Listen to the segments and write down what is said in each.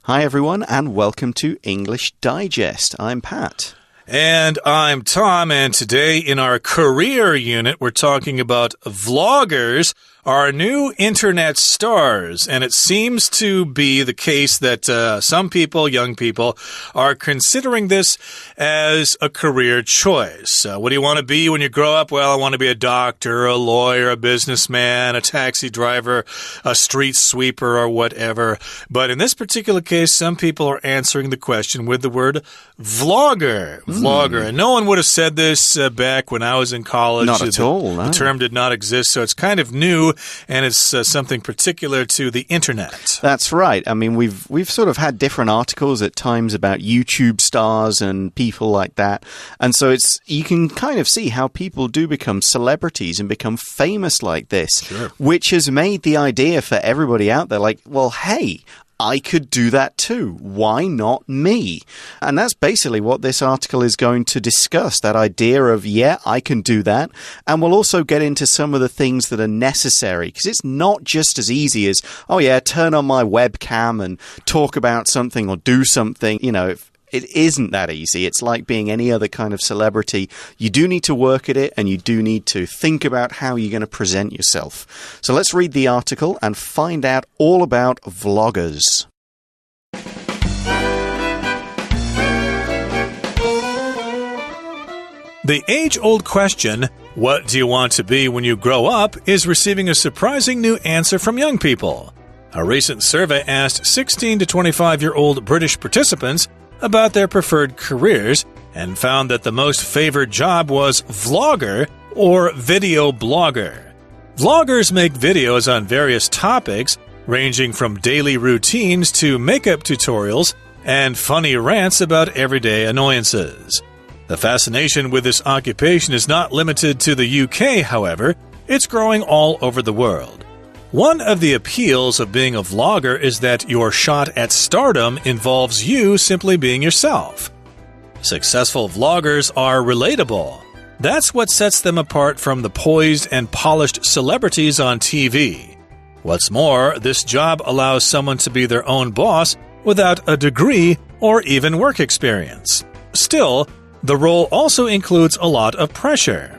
Hi everyone and welcome to English Digest. I'm Pat. And I'm Tom, and today in our career unit, we're talking about vloggers, our new internet stars. And it seems to be the case that some people, young people, are considering this as a career choice. What do you want to be when you grow up? Well, I want to be a doctor, a lawyer, a businessman, a taxi driver, a street sweeper, or whatever. But in this particular case, some people are answering the question with the word vlogger. Vlogger. And no one would have said this back when I was in college. Not at all, no. The term did not exist, so it's kind of new, and it's something particular to the internet. That's right. I mean, we've sort of had different articles at times about YouTube stars and people like that. And so you can kind of see how people do become celebrities and become famous like this, Sure. which has made the idea for everybody out there like, well, hey, I could do that too. Why not me? And that's basically what this article is going to discuss, that idea of, yeah, I can do that. And we'll also get into some of the things that are necessary, because it's not just as easy as, oh yeah, turn on my webcam and talk about something or do something. You know, it isn't that easy. It's like being any other kind of celebrity. You do need to work at it, and you do need to think about how you're going to present yourself. So let's read the article and find out all about vloggers. The age-old question, what do you want to be when you grow up, is receiving a surprising new answer from young people. A recent survey asked 16 to 25-year-old British participants about their preferred careers and found that the most favored job was vlogger or video blogger. Vloggers make videos on various topics, ranging from daily routines to makeup tutorials and funny rants about everyday annoyances. The fascination with this occupation is not limited to the UK, however. It's growing all over the world. One of the appeals of being a vlogger is that your shot at stardom involves you simply being yourself. Successful vloggers are relatable. That's what sets them apart from the poised and polished celebrities on TV. What's more, this job allows someone to be their own boss without a degree or even work experience. Still, the role also includes a lot of pressure.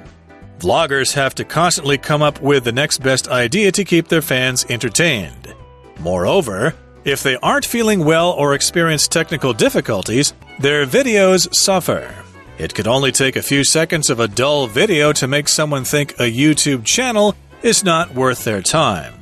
Vloggers have to constantly come up with the next best idea to keep their fans entertained. Moreover, if they aren't feeling well or experience technical difficulties, their videos suffer. It could only take a few seconds of a dull video to make someone think a YouTube channel is not worth their time.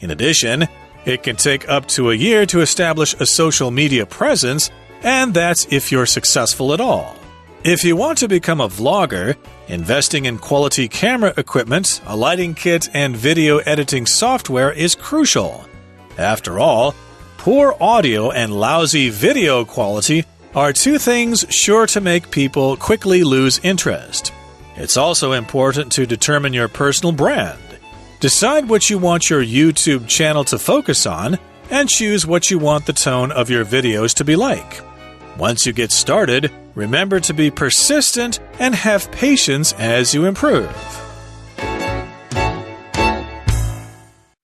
In addition, it can take up to a year to establish a social media presence, and that's if you're successful at all. If you want to become a vlogger, investing in quality camera equipment, a lighting kit, and video editing software is crucial. After all, poor audio and lousy video quality are two things sure to make people quickly lose interest. It's also important to determine your personal brand. Decide what you want your YouTube channel to focus on, and choose what you want the tone of your videos to be like. Once you get started, remember to be persistent and have patience as you improve.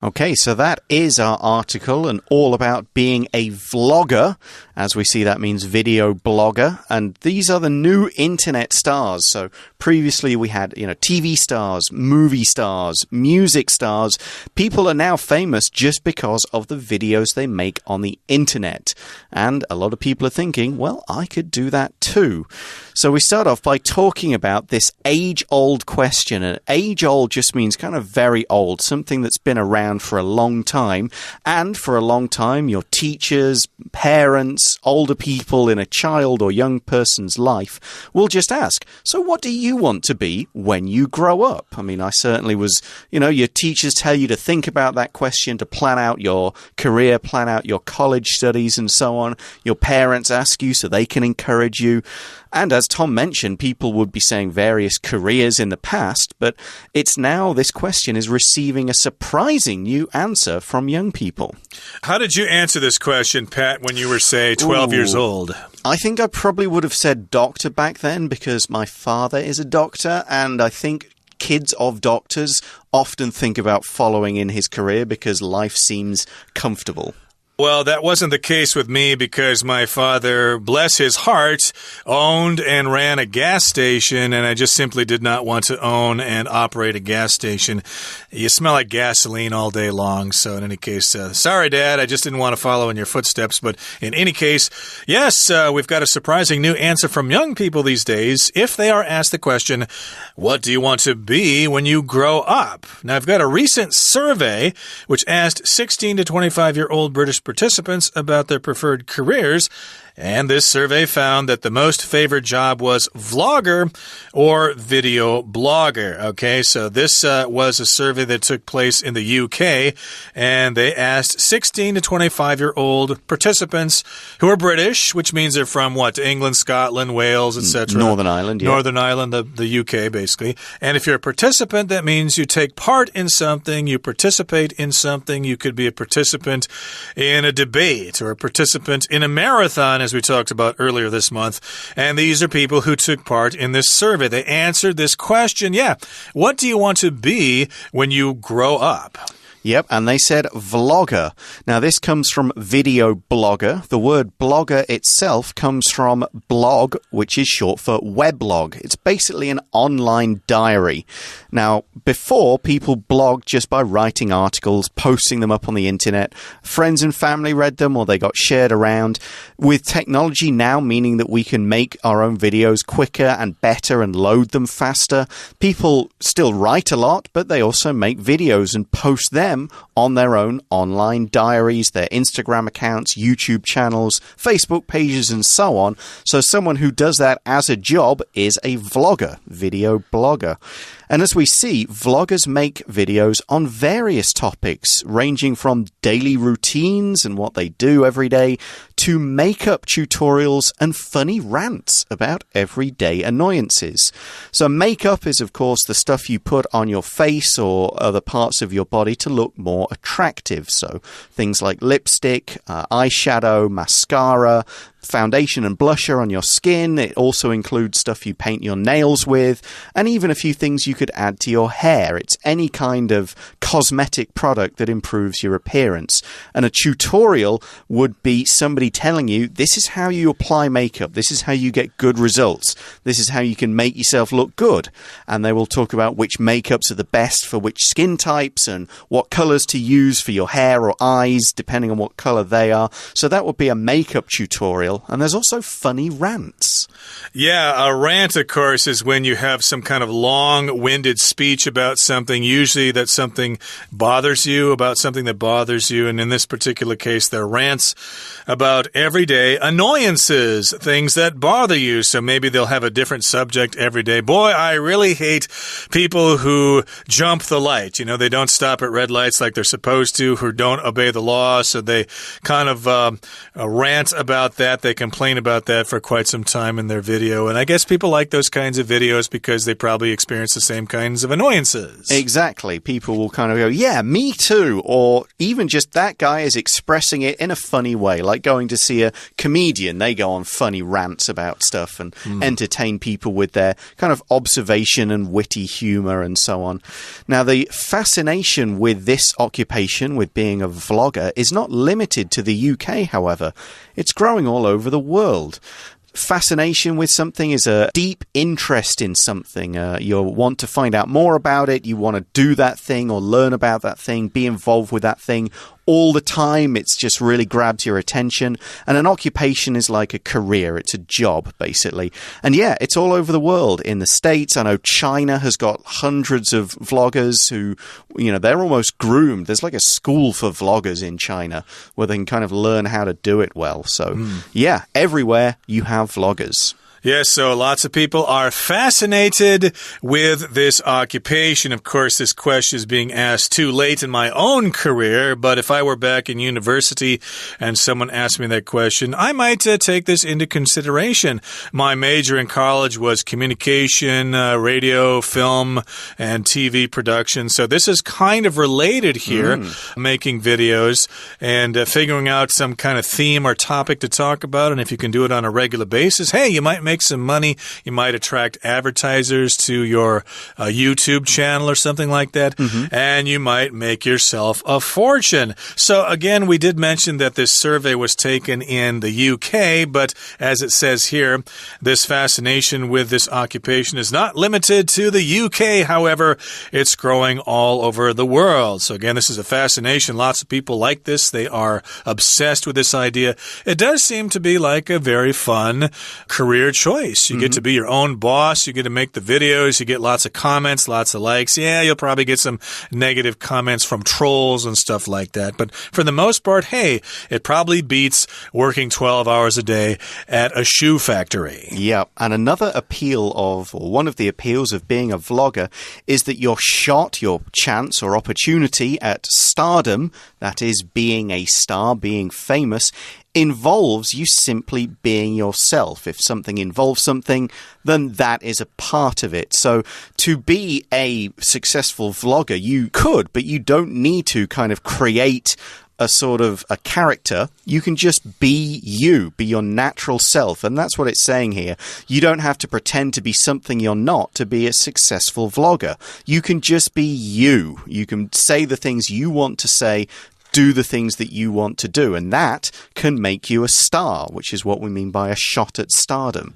Okay, so that is our article and all about being a vlogger. As we see, that means video blogger. And these are the new internet stars. So previously we had, TV stars, movie stars, music stars. People are now famous just because of the videos they make on the internet. And a lot of people are thinking, well, I could do that too. So we start off by talking about this age-old question. And age-old just means kind of very old, something that's been around for a long time. And for a long time, your teachers, parents, older people in a child or young person's life will just ask, so what do you want to be when you grow up? I mean, I certainly was, your teachers tell you to think about that question, to plan out your career, plan out your college studies and so on. Your parents ask you so they can encourage you. And as Tom mentioned, people would be saying various careers in the past, but it's now this question is receiving a surprising new answer from young people. How did you answer this question, Pat, when you were, say, 12 years old? I think I probably would have said doctor back then because my father is a doctor, and I think kids of doctors often think about following in his career because life seems comfortable. Well, that wasn't the case with me because my father, bless his heart, owned and ran a gas station, and I just simply did not want to own and operate a gas station. You smell like gasoline all day long, so in any case, sorry, Dad, I just didn't want to follow in your footsteps, but in any case, yes, we've got a surprising new answer from young people these days if they are asked the question, what do you want to be when you grow up? Now, I've got a recent survey which asked 16 to 25-year-old British participants about their preferred careers, and this survey found that the most favored job was vlogger or video blogger. Okay, so this was a survey that took place in the UK, and they asked 16 to 25-year-old participants who are British, which means they're from what? England, Scotland, Wales, etc. Northern Ireland, yeah. Northern Ireland, the UK, basically. And if you're a participant, that means you take part in something, you participate in something. You could be a participant in a debate or a participant in a marathon, as we talked about earlier this month. And these are people who took part in this survey. They answered this question, what do you want to be when you grow up? Yep, and they said vlogger. Now, this comes from video blogger. The word blogger itself comes from blog, which is short for weblog. It's basically an online diary. Now, before, people blogged just by writing articles, posting them up on the internet. Friends and family read them, or they got shared around. With technology now meaning that we can make our own videos quicker and better and load them faster, people still write a lot, but they also make videos and post them on their own online diaries, their Instagram accounts, YouTube channels, Facebook pages, and so on. So someone who does that as a job is a vlogger, video blogger. And as we see, vloggers make videos on various topics, ranging from daily routines and what they do every day, to makeup tutorials and funny rants about everyday annoyances. So makeup is, of course, the stuff you put on your face or other parts of your body to look more attractive. So things like lipstick, eyeshadow, mascara, foundation and blusher on your skin. It also includes stuff you paint your nails with, and even a few things you could add to your hair. It's any kind of cosmetic product that improves your appearance. And a tutorial would be somebody telling you, this is how you apply makeup, this is how you get good results, this is how you can make yourself look good. And they will talk about which makeups are the best for which skin types and what colours to use for your hair or eyes, depending on what colour they are. So that would be a makeup tutorial. And there's also funny rants. Yeah, a rant, of course, is when you have some kind of long-winded speech about something. Usually that something bothers you, about something that bothers you. And in this particular case, they're rants about everyday annoyances, things that bother you. So maybe they'll have a different subject every day. Boy, I really hate people who jump the light. You know, they don't stop at red lights like they're supposed to, who don't obey the law. So they kind of rant about that. They complain about that for quite some time in their video. And I guess people like those kinds of videos because they probably experience the same kinds of annoyances. Exactly. People will kind of go, yeah, me too. Or even just that guy is expressing it in a funny way, like going to see a comedian. They go on funny rants about stuff and entertain people with their kind of observation and witty humor and so on. Now, the fascination with this occupation, with being a vlogger, is not limited to the UK, however. It's growing all over the world. Fascination with something is a deep interest in something. You want to find out more about it. You want to do that thing or learn about that thing, be involved with that thing all the time. It's just really grabs your attention. And an occupation is like a career. It's a job, basically. And yeah, it's all over the world. In the States, I know China has got hundreds of vloggers who, you know, they're almost groomed. There's like a school for vloggers in China where they can kind of learn how to do it well. So yeah, everywhere you have vloggers. Yes, so lots of people are fascinated with this occupation. Of course, this question is being asked too late in my own career, but if I were back in university and someone asked me that question, I might take this into consideration. My major in college was communication, radio, film, and TV production, so this is kind of related here, making videos and figuring out some kind of theme or topic to talk about, and if you can do it on a regular basis, hey, you might make make some money. You might attract advertisers to your YouTube channel or something like that. And you might make yourself a fortune. So again, we did mention that this survey was taken in the UK, but as it says here, this fascination with this occupation is not limited to the UK. However, it's growing all over the world. So again, this is a fascination. Lots of people like this. They are obsessed with this idea. It does seem to be like a very fun career choice. You get to be your own boss. You get to make the videos. You get lots of comments, lots of likes. Yeah, you'll probably get some negative comments from trolls and stuff like that. But for the most part, hey, it probably beats working 12 hours a day at a shoe factory. Yeah, and another appeal of, or one of the appeals of being a vlogger is that your shot, your chance or opportunity at stardom, that is being a star, being famous, involves you simply being yourself. If something involves something, then that is a part of it. So to be a successful vlogger, you could, but you don't need to kind of create a sort of a character. You can just be you, be your natural self. And that's what it's saying here. You don't have to pretend to be something you're not to be a successful vlogger. You can just be you. You can say the things you want to say, do the things that you want to do. And that can make you a star, which is what we mean by a shot at stardom.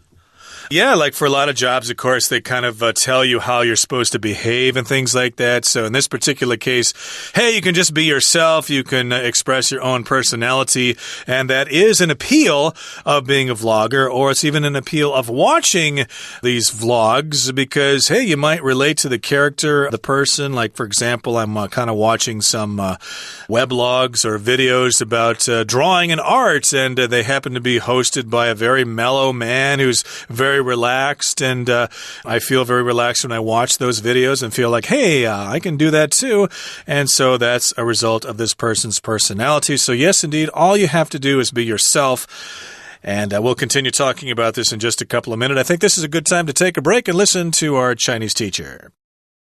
Yeah, like for a lot of jobs, of course, they kind of tell you how you're supposed to behave and things like that. So in this particular case, hey, you can just be yourself. You can express your own personality. And that is an appeal of being a vlogger, or it's even an appeal of watching these vlogs because, hey, you might relate to the character, the person. Like, for example, I'm kind of watching some weblogs or videos about drawing and art, and they happen to be hosted by a very mellow man who's very relaxed, and I feel very relaxed when I watch those videos and feel like, hey, I can do that too. And so that's a result of this person's personality. So yes, indeed, all you have to do is be yourself. And we'll continue talking about this in just a couple of minutes. I think this is a good time to take a break and listen to our Chinese teacher.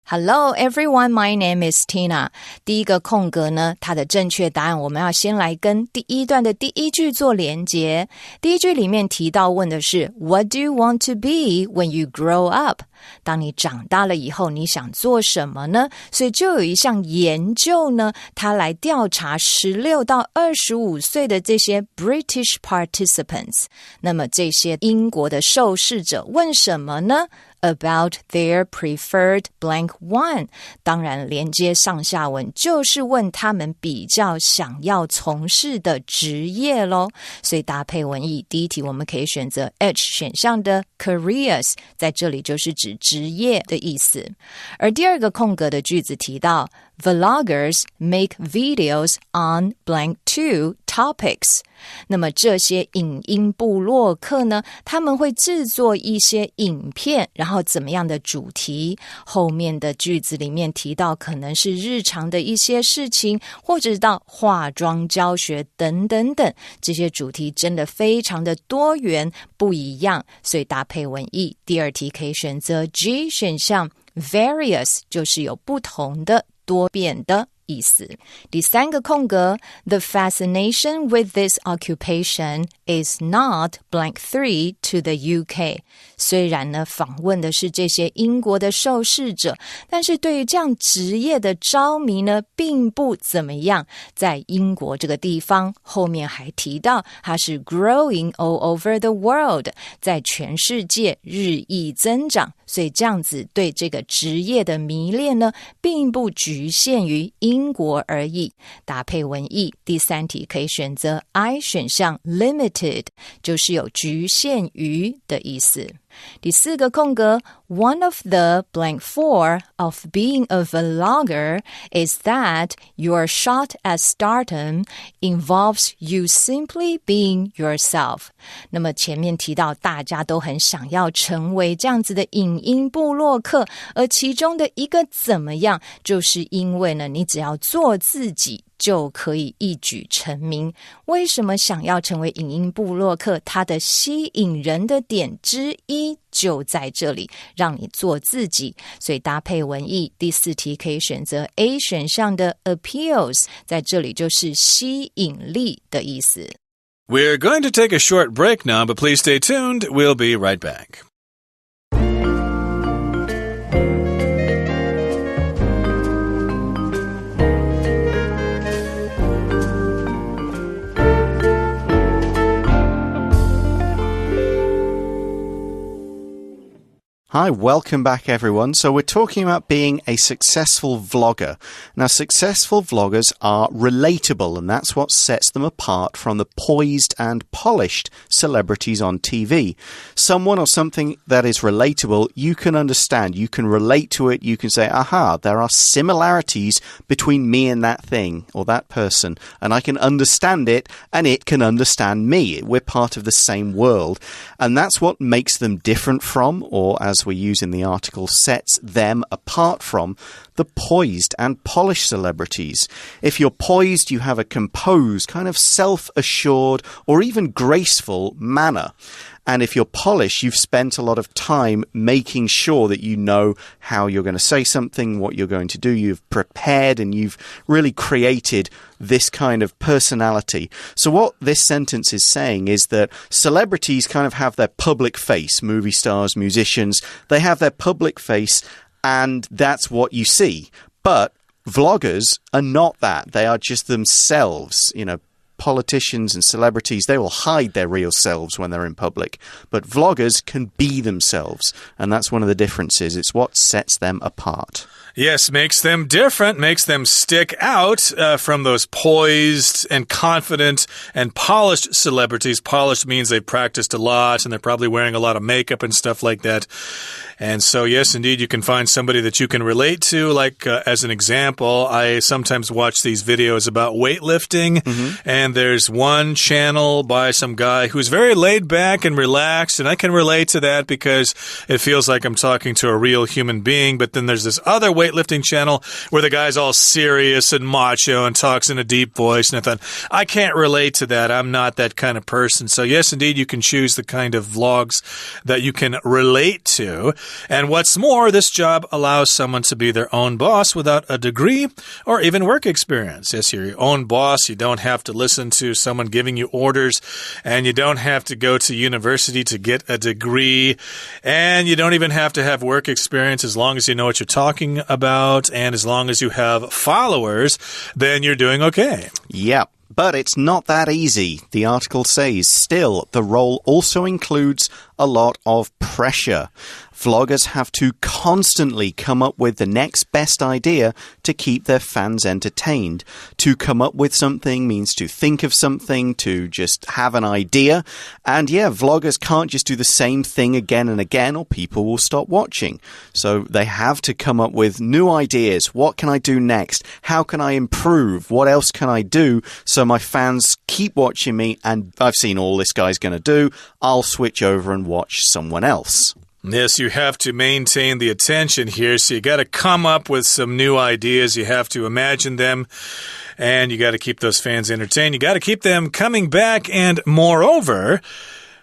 Hello everyone, my name is Tina. 第一个空格呢，它的正确答案我们要先来跟第一段的第一句做连结。第一句里面提到问的是 What do you want to be when you grow up? 当你长大了以后，你想做什么呢？所以就有一项研究呢，它来调查16到25岁的这些 British participants。那么这些英国的受试者问什么呢？About their preferred blank one， 当然连接上下文就是问他们比较想要从事的职业咯。所以搭配文意，第一题我们可以选择 H 选项的 careers， 在这里就是指职业的意思。而第二个空格的句子提到Vloggers make videos on blank 2 topics。 那么这些影音部落客呢，他们会制作一些影片，然后怎么样的主题？后面的句子里面提到可能是日常的一些事情，或者到化妆教学等等等，这些主题真的非常的多元不一样，所以搭配文意，第二题可以选择 G 选项 various， 就是有不同的多变的意思。第三个空格 The fascination with this occupation is not blank 3 to the UK。 虽然呢访问的是这些英国的受试者，但是对于这样职业的着迷呢并不怎么样。在英国这个地方后面还提到它是 growing all over the world， 在全世界日益增长，所以这样子对这个职业的迷恋呢并不局限于英国而已。搭配文意，第三题可以选择 I 选项 limited， 就是有局限于的意思。第四个空格 One of the blank 4 of being a vlogger is that your shot at stardom involves you simply being yourself。 那么前面提到大家都很想要成为这样子的影音部落客，而其中的一个怎么样，就是因为呢你只要做自己就可以一举成名。为什么想要成为影音部落客？它的吸引人的点之一就在这里，让你做自己。所以搭配文意，第四题可以选择 A 选项的 appeals， 在这里就是吸引力的意思。We're going to take a short break now, but please stay tuned. We'll be right back. Hi, welcome back everyone. So we're talking about being a successful vlogger. Now, successful vloggers are relatable, and that's what sets them apart from the poised and polished celebrities on TV. Someone or something that is relatable, you can understand, you can relate to it, you can say, aha, there are similarities between me and that thing or that person, and I can understand it, and it can understand me. We're part of the same world, and that's what makes them different from, or as we use in the article, sets them apart from the poised and polished celebrities. If you're poised, you have a composed, kind of self-assured or even graceful manner. And if you're polished, you've spent a lot of time making sure that you know how you're going to say something, what you're going to do. You've prepared and you've really created this kind of personality. So what this sentence is saying is that celebrities kind of have their public face. Movie stars, musicians, they have their public face, and that's what you see. But vloggers are not that. They are just themselves, Politicians and celebrities, they will hide their real selves when they're in public. But vloggers can be themselves, and that's one of the differences. It's what sets them apart. Yes, makes them different, makes them stick out from those poised and confident and polished celebrities. Polished means they've practiced a lot and they're probably wearing a lot of makeup and stuff like that. And so, yes, indeed, you can find somebody that you can relate to. Like, as an example, I sometimes watch these videos about weightlifting, and there's one channel by some guy who's very laid back and relaxed, and I can relate to that because it feels like I'm talking to a real human being. But then there's this other weightlifting channel where the guy's all serious and macho and talks in a deep voice, and I thought, I can't relate to that. I'm not that kind of person. So, yes, indeed, you can choose the kind of vlogs that you can relate to. And what's more, this job allows someone to be their own boss without a degree or even work experience. Yes, you're your own boss. You don't have to listen to someone giving you orders, and you don't have to go to university to get a degree, and you don't even have to have work experience. As long as you know what you're talking about and as long as you have followers, then you're doing okay. Yep. But it's not that easy, the article says. Still, the role also includes a lot of pressure. Vloggers have to constantly come up with the next best idea to keep their fans entertained. To come up with something means to think of something, to just have an idea. And yeah, vloggers can't just do the same thing again and again or people will stop watching. So they have to come up with new ideas. What can I do next? How can I improve? What else can I do so my fans keep watching me and I've seen all this guy's going to do. I'll switch over and watch someone else. Yes, you have to maintain the attention here, so you got to come up with some new ideas. You have to imagine them, and you got to keep those fans entertained. You got to keep them coming back, and moreover,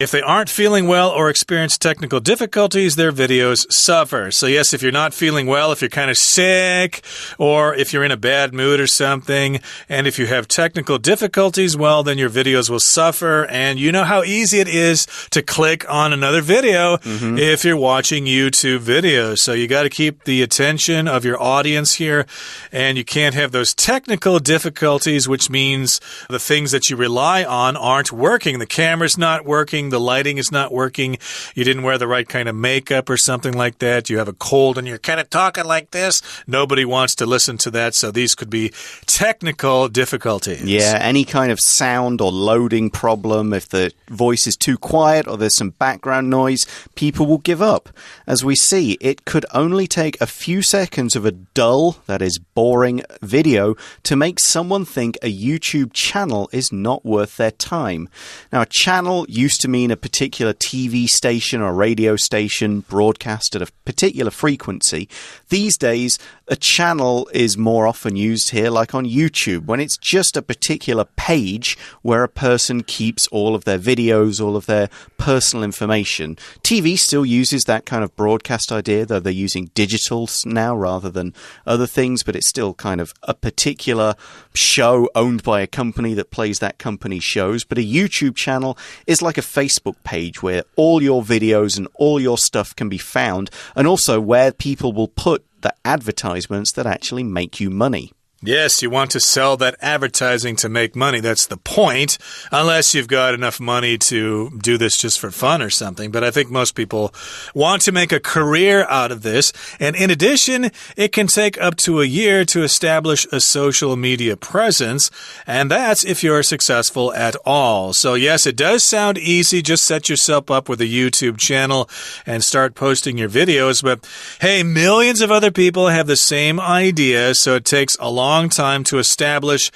if they aren't feeling well or experience technical difficulties, their videos suffer. So yes, if you're not feeling well, if you're kind of sick, or if you're in a bad mood or something, and if you have technical difficulties, well, then your videos will suffer. And you know how easy it is to click on another video if you're watching YouTube videos. So you got to keep the attention of your audience here, and you can't have those technical difficulties, which means the things that you rely on aren't working. The camera's not working. The lighting is not working. You didn't wear the right kind of makeup or something like that. You have a cold and you're kind of talking like this. Nobody wants to listen to that. So these could be technical difficulties. Yeah, any kind of sound or loading problem. If the voice is too quiet or there's some background noise, people will give up. As we see, it could only take a few seconds of a dull, that is boring, video to make someone think a YouTube channel is not worth their time. Now, a channel used to mean a particular TV station or radio station broadcast at a particular frequency. These days, a channel is more often used here, like on YouTube, when it's just a particular page where a person keeps all of their videos, all of their personal information. TV still uses that kind of broadcast idea, though they're using digital now rather than other things, but it's still kind of a particular show owned by a company that plays that company's shows. But a YouTube channel is like a Facebook page where all your videos and all your stuff can be found, and also where people will put the advertisements that actually make you money. Yes, you want to sell that advertising to make money. That's the point, unless you've got enough money to do this just for fun or something. But I think most people want to make a career out of this. And in addition, it can take up to a year to establish a social media presence. And that's if you're successful at all. So yes, it does sound easy. Just set yourself up with a YouTube channel and start posting your videos. But hey, millions of other people have the same idea. So it takes a long time to establish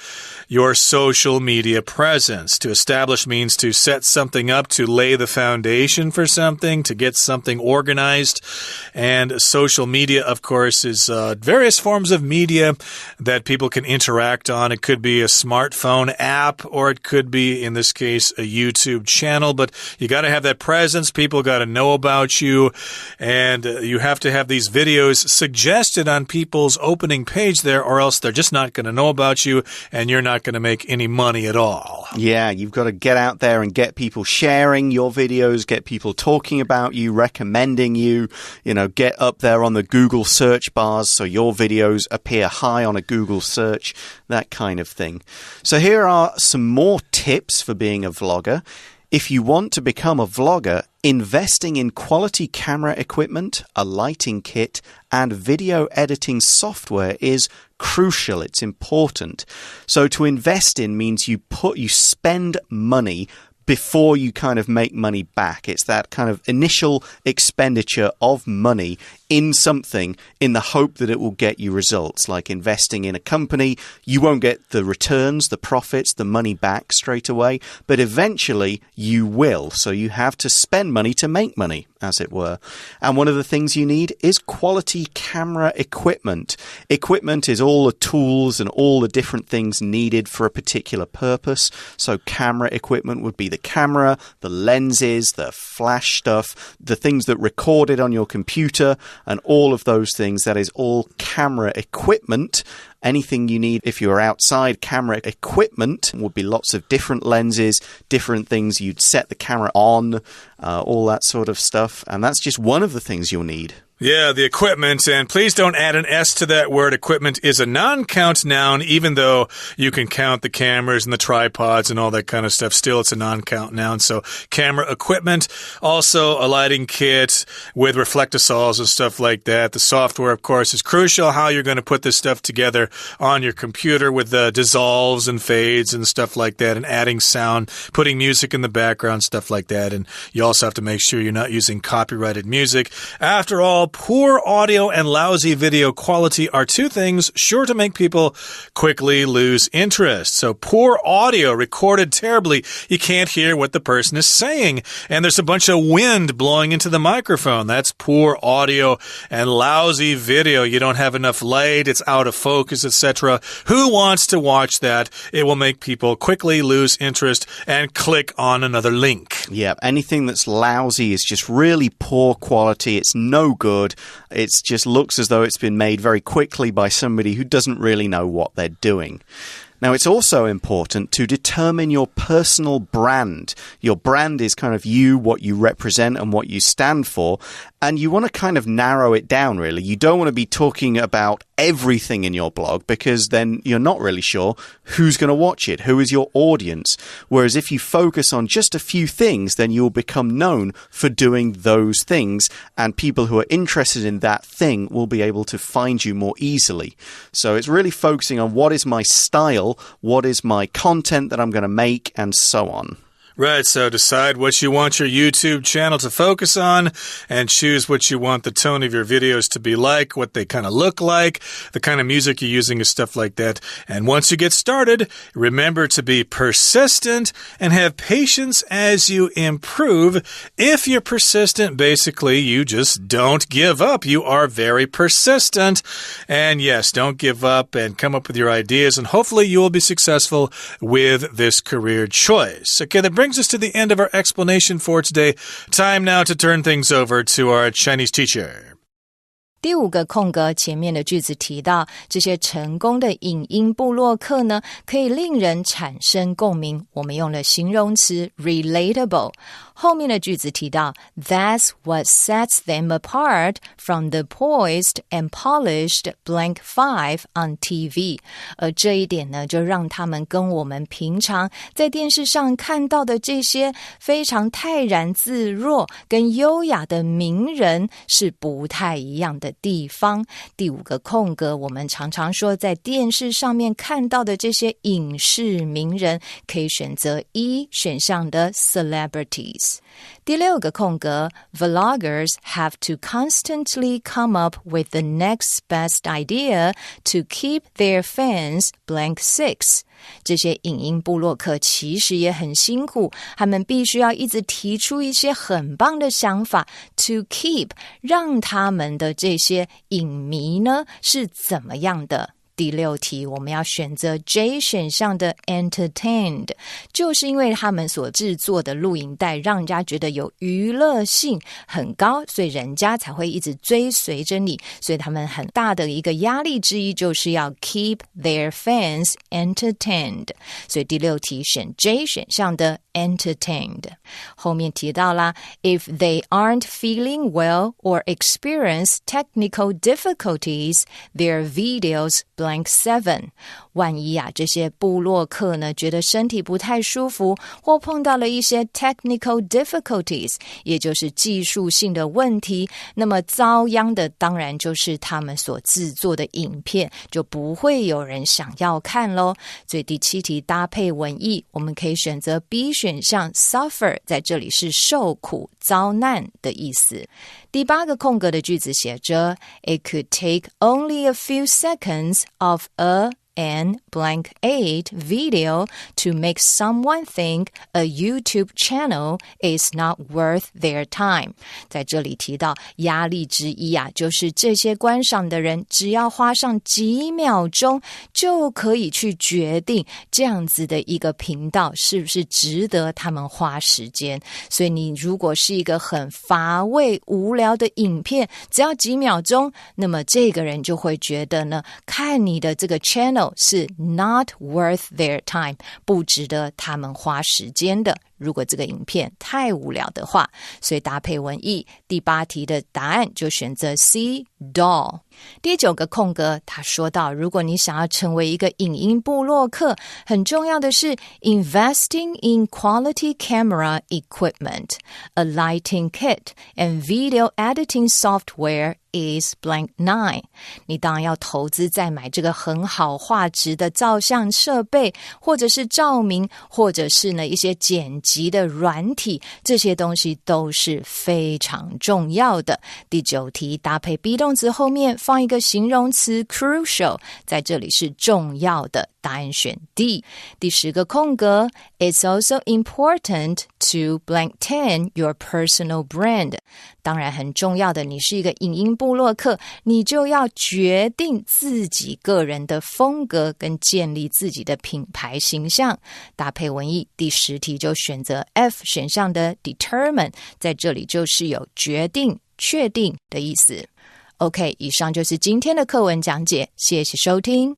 your social media presence. To establish means to set something up, to lay the foundation for something, to get something organized. And social media, of course, is various forms of media that people can interact on. It could be a smartphone app, or it could be, in this case, a YouTube channel. But you got to have that presence. People got to know about you. And you have to have these videos suggested on people's opening page there, or else they're just not going to know about you, and you're not going to make any money at all. Yeah, you've got to get out there and get people sharing your videos, get people talking about you, recommending you, get up there on the Google search bars so your videos appear high on a Google search, that kind of thing. So here are some more tips for being a vlogger. If you want to become a vlogger, investing in quality camera equipment, a lighting kit, and video editing software is crucial. It's important. So to invest in means you spend money before you kind of make money back. It's that kind of initial expenditure of money in something in the hope that it will get you results. Like investing in a company, you won't get the returns, the profits, the money back straight away, but eventually you will. So you have to spend money to make money, as it were. And one of the things you need is quality camera equipment. Equipment is all the tools and all the different things needed for a particular purpose. So camera equipment would be the camera, the lenses, the flash stuff, the things that record it on your computer, and all of those things. That is all camera equipment. Anything you need if you're outside camera equipment would be lots of different lenses, different things you'd set the camera on, all that sort of stuff. And that's just one of the things you'll need. Yeah, the equipment, and please don't add an S to that word. Equipment is a non-count noun, even though you can count the cameras and the tripods and all that kind of stuff. Still, it's a non-count noun. So camera equipment, also a lighting kit with reflectosols and stuff like that. The software, of course, is crucial. How you're going to put this stuff together on your computer with the dissolves and fades and stuff like that, and adding sound, putting music in the background, stuff like that. And you also have to make sure you're not using copyrighted music. After all, poor audio and lousy video quality are two things sure to make people quickly lose interest. So poor audio recorded terribly, you can't hear what the person is saying, and there's a bunch of wind blowing into the microphone. That's poor audio. And lousy video, you don't have enough light, it's out of focus, etc. Who wants to watch that? It will make people quickly lose interest and click on another link. Yeah, anything that's lousy is just really poor quality. It's no good. It just looks as though it's been made very quickly by somebody who doesn't really know what they're doing. Now, it's also important to determine your personal brand. Your brand is kind of you, what you represent and what you stand for. And you want to kind of narrow it down, really. You don't want to be talking about everything in your blog, because then you're not really sure who's going to watch it, who is your audience. Whereas if you focus on just a few things, then you'll become known for doing those things, and people who are interested in that thing will be able to find you more easily. So it's really focusing on what is my style, what is my content that I'm going to make, and so on. Right, so decide what you want your YouTube channel to focus on and choose what you want the tone of your videos to be like, what they kind of look like, the kind of music you're using and stuff like that. And once you get started, remember to be persistent and have patience as you improve. If you're persistent, basically, you just don't give up. You are very persistent. And yes, don't give up and come up with your ideas, and hopefully you will be successful with this career choice. Okay, that brings us to the end of our explanation for today. Time now to turn things over to our Chinese teacher. 第5个空格前面的句子提到，这些成功的影音部落客呢，可以令人产生共鸣。我们用了形容词 relatable。后面的句子提到 That's what sets them apart from the poised and polished blank 5 on TV. 而这一点呢，就让他们跟我们平常在电视上看到的这些非常泰然自若跟优雅的名人是不太一样的地方。第5个空格，我们常常说在电视上面看到的这些影视名人，可以选择1选项的 celebrities。第6个空格 Vloggers have to constantly come up with the next best idea to keep their fans blank 6. 这些影音部落客其实也很辛苦，他们必须要一直提出一些很棒的想法 to keep 让他们的这些影迷呢是怎么样的。第6题我们要选择 J 选项的 entertained， 就是因为他们所制作的录影带让人家觉得有娱乐性很高，所以人家才会一直追随着你，所以他们很大的一个压力之一就是要 keep their fans entertained， 所以第6题选 J 选项的 entertained。 后面提到啦 If they aren't feeling well or experience technical difficulties, their videos blank 7. 万一啊这些部落客呢觉得身体不太舒服，或碰到了一些 technical difficulties， 也就是技术性的问题，那么遭殃的当然就是他们所制作的影片，就不会有人想要看咯。所以第7题搭配文意，我们可以选择 B 选项 suffer， 在这里是受苦遭难的意思。第8个空格的句子写着 It could take only a few seconds of an blank 8 video to make someone think a YouTube channel is not worth their time. 在这里提到压力之一啊，就是这些观赏的人只要花上几秒钟就可以去决定这样子的一个频道是不是值得他们花时间。所以你如果是一个很乏味无聊的影片，只要几秒钟，那么这个人就会觉得呢，看你的这个 channel是 not worth their time， 不值得他们花时间的。如果这个影片太无聊的话，所以搭配文意，第8题的答案就选择 C doll。 第9个空格他说到，如果你想要成为一个影音部落客，很重要的是 investing in quality camera equipment, a lighting kit and video editing software is blank 9. 你当然要投资在买这个很好画质的照相设备，或者是照明，或者是呢一些剪辑的软体，这些东西都是非常重要的。第9题搭配 be 动词后面放一个形容词 crucial， 在这里是重要的，答案选 D。 第10个空格 It's also important to blank 10 your personal brand。 当然很重要的，你是一个影音部落客，你就要决定自己个人的风格跟建立自己的品牌形象。搭配文意，第10题就选择 F 选项的 determine， 在这里就是有决定确定的意思。 OK， 以上就是今天的课文讲解，谢谢收听。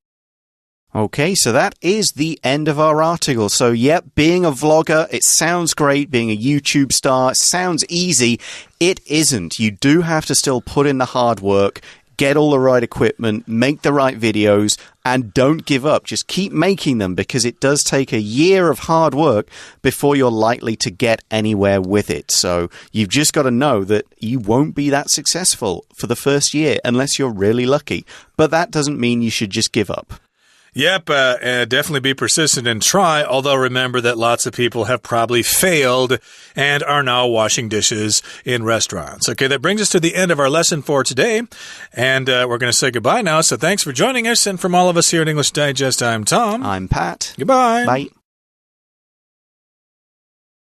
Okay, so that is the end of our article. So, yep, being a vlogger, it sounds great. Being a YouTube star, it sounds easy. It isn't. You do have to still put in the hard work, get all the right equipment, make the right videos, and don't give up. Just keep making them, because it does take a year of hard work before you're likely to get anywhere with it. So you've just got to know that you won't be that successful for the first year unless you're really lucky. But that doesn't mean you should just give up. Yep, definitely be persistent and try, although remember that lots of people have probably failed and are now washing dishes in restaurants. Okay, that brings us to the end of our lesson for today, and we're going to say goodbye now, so thanks for joining us, and from all of us here at English Digest, I'm Tom. I'm Pat. Goodbye. Bye.